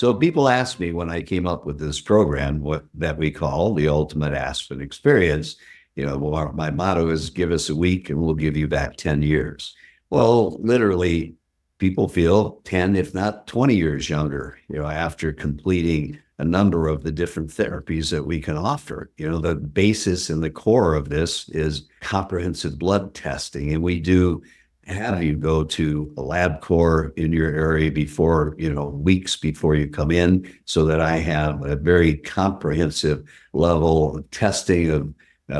So people ask me when I came up with this program, what that we call the ultimate Aspen Experience, well, my motto is give us a week and we'll give you back 10 years. Well, literally, people feel 10, if not 20 years younger, after completing a number of the different therapies that we can offer. The basis and the core of this is comprehensive blood testing. And we do have you go to a lab core in your area before, weeks before you come in, so that I have a very comprehensive level of testing of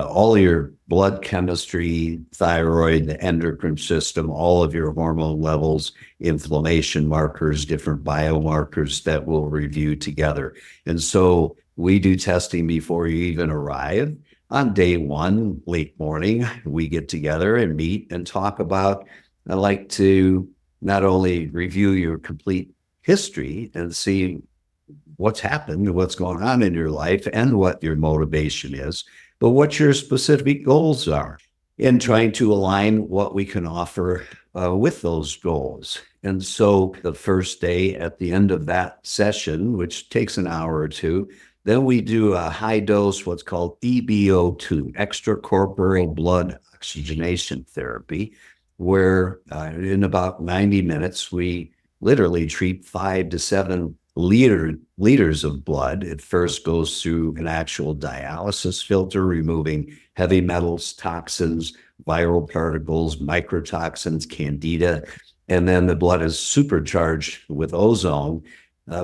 all your blood chemistry, thyroid, the endocrine system, all of your hormone levels, inflammation markers, different biomarkers that we'll review together. And so we do testing before you even arrive. On day one, late morning, we get together and meet and talk about, I like to not only review your complete history and see what's happened, what's going on in your life, and what your motivation is, but what your specific goals are, and trying to align what we can offer with those goals. And so the first day, at the end of that session, which takes an hour or two, then we do a high dose, what's called EBO2, extracorporeal blood oxygenation therapy, where in about 90 minutes, we literally treat 5 to 7 liters of blood. It first goes through an actual dialysis filter, removing heavy metals, toxins, viral particles, microtoxins, candida, and then the blood is supercharged with ozone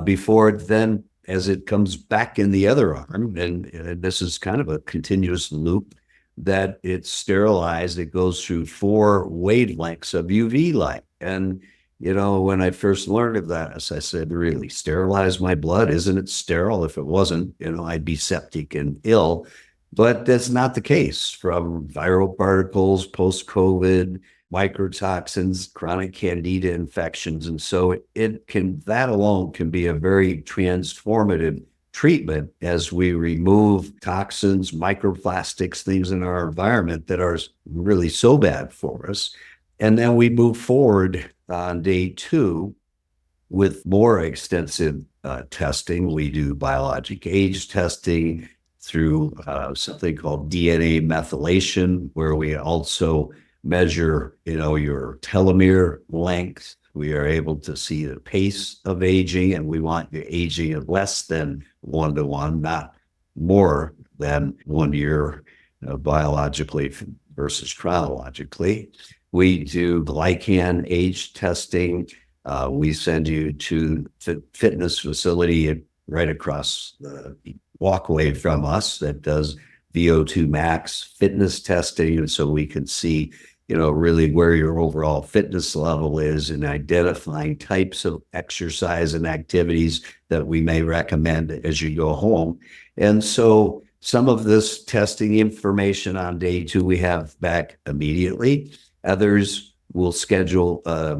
before then, as it comes back in the other arm, and this is kind of a continuous loop, that it's sterilized. It goes through 4 wavelengths of UV light. And, when I first learned of that, as I said, really, sterilize my blood? Isn't it sterile? If it wasn't, I'd be septic and ill. But that's not the case. From viral particles, post-COVID, microtoxins, chronic candida infections. And so that alone can be a very transformative treatment as we remove toxins, microplastics, things in our environment that are really so bad for us. And then we move forward on day 2 with more extensive testing. We do biologic age testing through something called DNA methylation, where we also measure, your telomere length. We are able to see the pace of aging, and we want the aging of less than 1-to-1, not more than 1 year biologically versus chronologically. We do glycan age testing. We send you to the fitness facility right across the walkway from us that does VO2 max fitness testing. And so we can see, really where your overall fitness level is, and identifying types of exercise and activities that we may recommend as you go home. And so some of this testing information on day 2, we have back immediately. Others will schedule a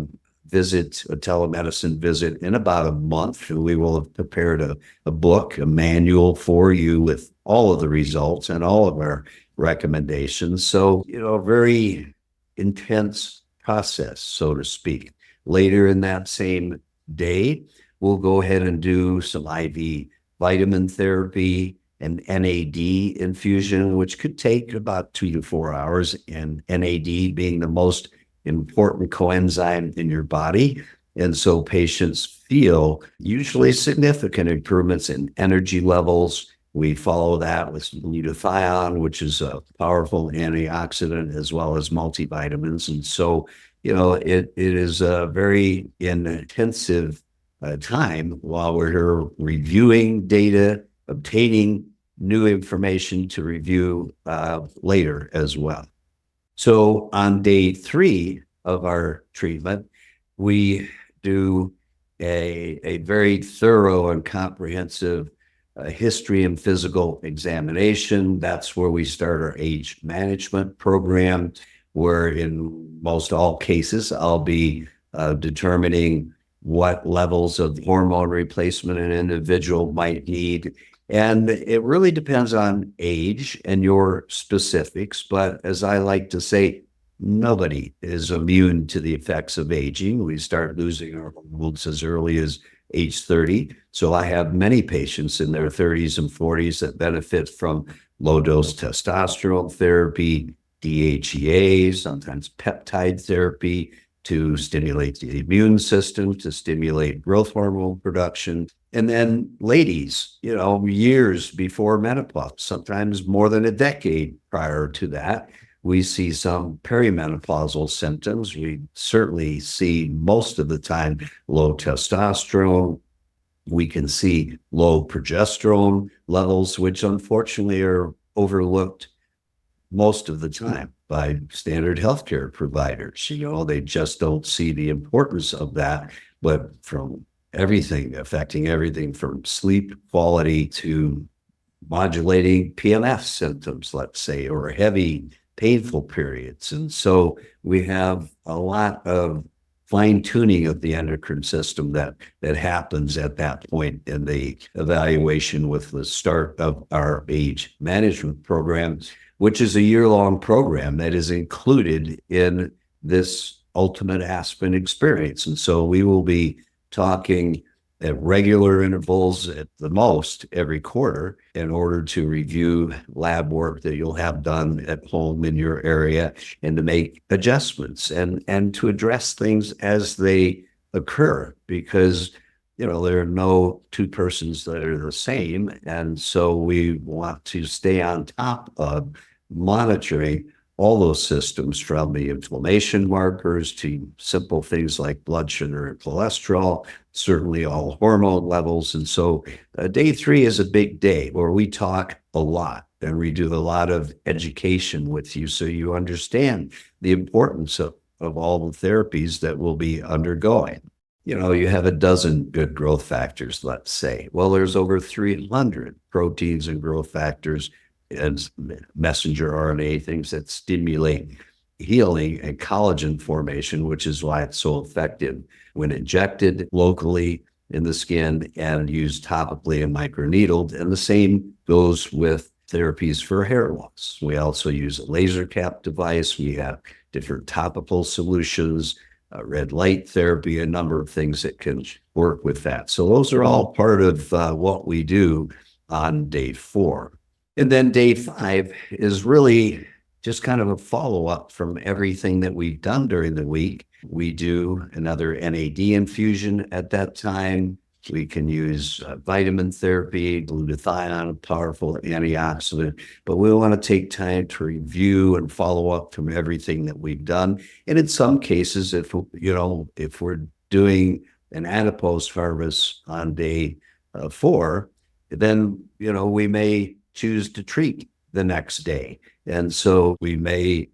telemedicine visit in about a month. And we will have prepared a book, a manual for you with all of the results and all of our recommendations. So, a very intense process, so to speak. Later in that same day, we'll go ahead and do some IV vitamin therapy and NAD infusion, which could take about 2 to 4 hours, and NAD being the most important coenzyme in your body. And so patients feel usually significant improvements in energy levels. We follow that with glutathione, which is a powerful antioxidant, as well as multivitamins. And so, it is a very intensive time while we're here reviewing data, obtaining new information to review later as well. So on day 3 of our treatment, we do a very thorough and comprehensive history and physical examination. That's where we start our age management program, where in most all cases, I'll be determining what levels of hormone replacement an individual might need. And it really depends on age and your specifics. But as I like to say, nobody is immune to the effects of aging. We start losing our hormones as early as age 30. So I have many patients in their 30s and 40s that benefit from low dose testosterone therapy, DHEA, sometimes peptide therapy to stimulate the immune system, to stimulate growth hormone production. And then ladies, years before menopause, sometimes more than a decade prior to that, we see some perimenopausal symptoms. We certainly see most of the time low testosterone. We can see low progesterone levels, which unfortunately are overlooked most of the time by standard healthcare providers. They just don't see the importance of that, but from everything, affecting everything from sleep quality to modulating PMS symptoms, let's say, or heavy painful periods. And so we have a lot of fine tuning of the endocrine system that happens at that point in the evaluation with the start of our age management program, which is a year-long program that is included in this Ultimate Aspen Experience. And so we will be talking at regular intervals, at the most every quarter, in order to review lab work that you'll have done at home in your area and to make adjustments and to address things as they occur, because there are no two persons that are the same. And so we want to stay on top of monitoring all those systems, from the inflammation markers to simple things like blood sugar and cholesterol, certainly all hormone levels. And so day 3 is a big day where we talk a lot and we do a lot of education with you so you understand the importance of all the therapies that we'll be undergoing. You have a dozen good growth factors, let's say. Well, there's over 300 proteins and growth factors and messenger RNA, things that stimulate healing and collagen formation, which is why it's so effective when injected locally in the skin and used topically and microneedled. And the same goes with therapies for hair loss. We also use a laser cap device. We have different topical solutions, red light therapy, a number of things that can work with that. So those are all part of what we do on day 4. And then day 5 is really just kind of a follow-up from everything that we've done during the week. We do another NAD infusion at that time. We can use vitamin therapy, glutathione, a powerful antioxidant, but we want to take time to review and follow up from everything that we've done. And in some cases, if we're doing an adipose harvest on day 4, then, we may choose to treat the next day. And so we may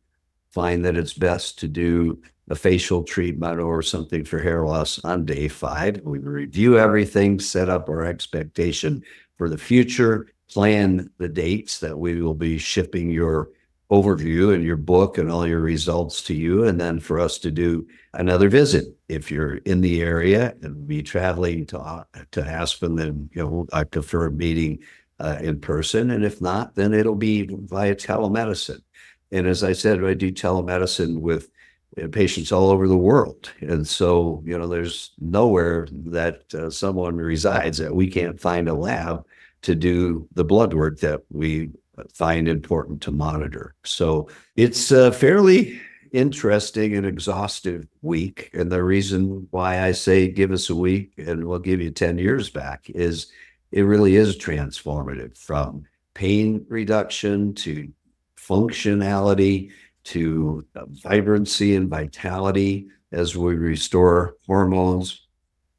find that it's best to do a facial treatment or something for hair loss on day 5. We review everything, set up our expectation for the future, plan the dates that we will be shipping your overview and your book and all your results to you, and then for us to do another visit. If you're in the area and be traveling to Aspen, then I prefer meeting in person, and if not, then it'll be via telemedicine. And as I said, I do telemedicine with patients all over the world, and so there's nowhere that someone resides that we can't find a lab to do the blood work that we find important to monitor. So it's a fairly interesting and exhaustive week, and the reason why I say give us a week and we'll give you 10 years back is it really is transformative, from pain reduction to functionality to vibrancy and vitality as we restore hormones.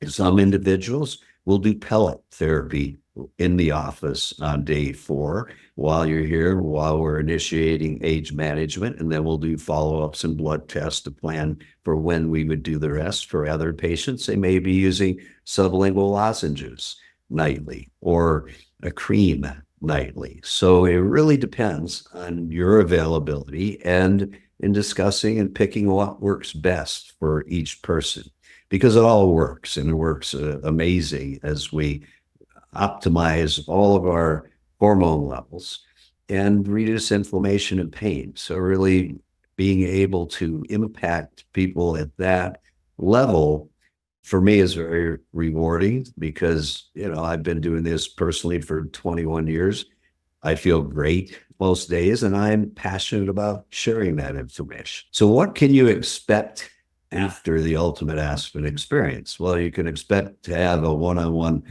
Some individuals will do pellet therapy in the office on day 4 while you're here, while we're initiating age management, and then we'll do follow-ups and blood tests to plan for when we would do the rest. For other patients, they may be using sublingual lozenges nightly or a cream nightly. So it really depends on your availability and in discussing and picking what works best for each person, because it all works, and it works amazing as we optimize all of our hormone levels and reduce inflammation and pain. So really being able to impact people at that level for me is very rewarding because, I've been doing this personally for 21 years. I feel great most days, and I'm passionate about sharing that information. So, what can you expect after the Ultimate Aspen Experience? Well, you can expect to have a one on one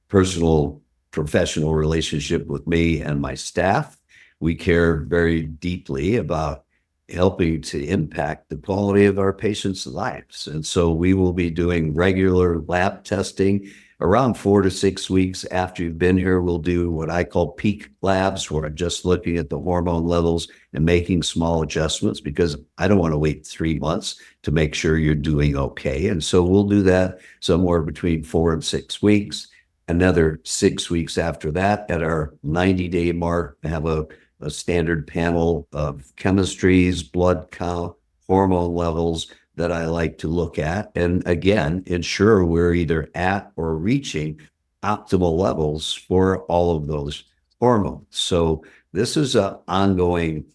personal, professional relationship with me and my staff. We care very deeply about helping to impact the quality of our patients' lives. And so we will be doing regular lab testing around 4 to 6 weeks after you've been here. We'll do what I call peak labs, where I'm just looking at the hormone levels and making small adjustments because I don't want to wait 3 months to make sure you're doing okay. And so we'll do that somewhere between 4 and 6 weeks. Another 6 weeks after that, at our 90-day mark, have a standard panel of chemistries, blood count, hormone levels that I like to look at. And again, ensure we're either at or reaching optimal levels for all of those hormones. So this is an ongoing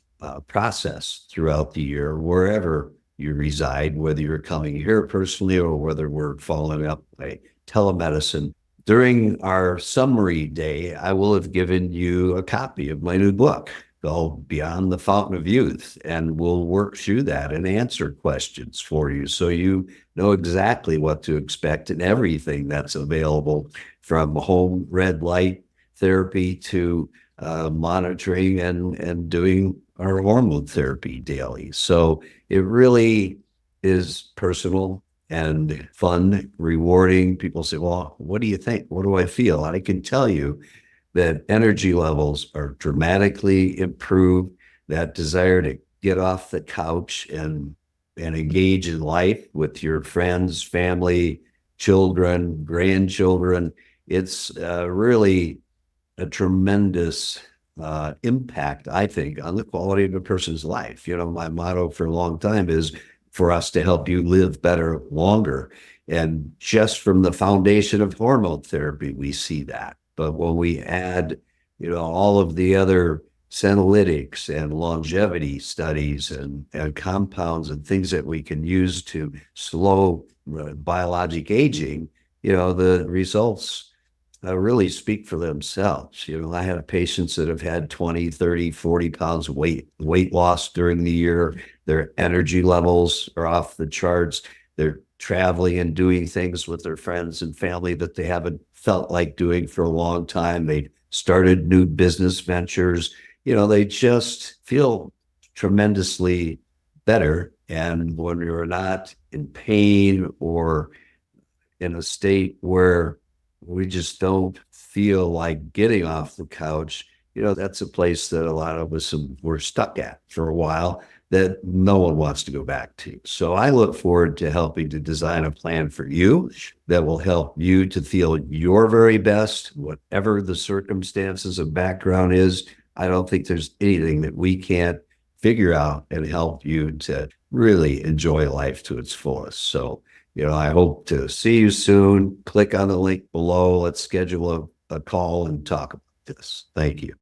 process throughout the year, wherever you reside, whether you're coming here personally or whether we're following up by telemedicine. During our summary day, I will have given you a copy of my new book called Beyond the Fountain of Youth, and we'll work through that and answer questions for you so you know exactly what to expect and everything that's available, from home red light therapy to monitoring and doing our hormone therapy daily. So it really is personal and fun, rewarding. People say, well, what do you think? What do I feel? I can tell you that energy levels are dramatically improved. That desire to get off the couch and engage in life with your friends, family, children, grandchildren. It's really a tremendous impact, I think, on the quality of a person's life. My motto for a long time is for us to help you live better longer. And just from the foundation of hormone therapy, we see that. But when we add, all of the other senolytics and longevity studies and compounds and things that we can use to slow biologic aging, the results really speak for themselves. I have patients that have had 20, 30, 40 pounds of weight loss during the year. Their energy levels are off the charts. They're traveling and doing things with their friends and family that they haven't felt like doing for a long time. They started new business ventures. They just feel tremendously better. And when you're not in pain or in a state where we just don't feel like getting off the couch, that's a place that a lot of us were stuck at for a while that no one wants to go back to. So I look forward to helping to design a plan for you that will help you to feel your very best, whatever the circumstances and background is. I don't think there's anything that we can't figure out and help you to really enjoy life to its fullest. So, I hope to see you soon. Click on the link below. Let's schedule a call and talk about this. Thank you.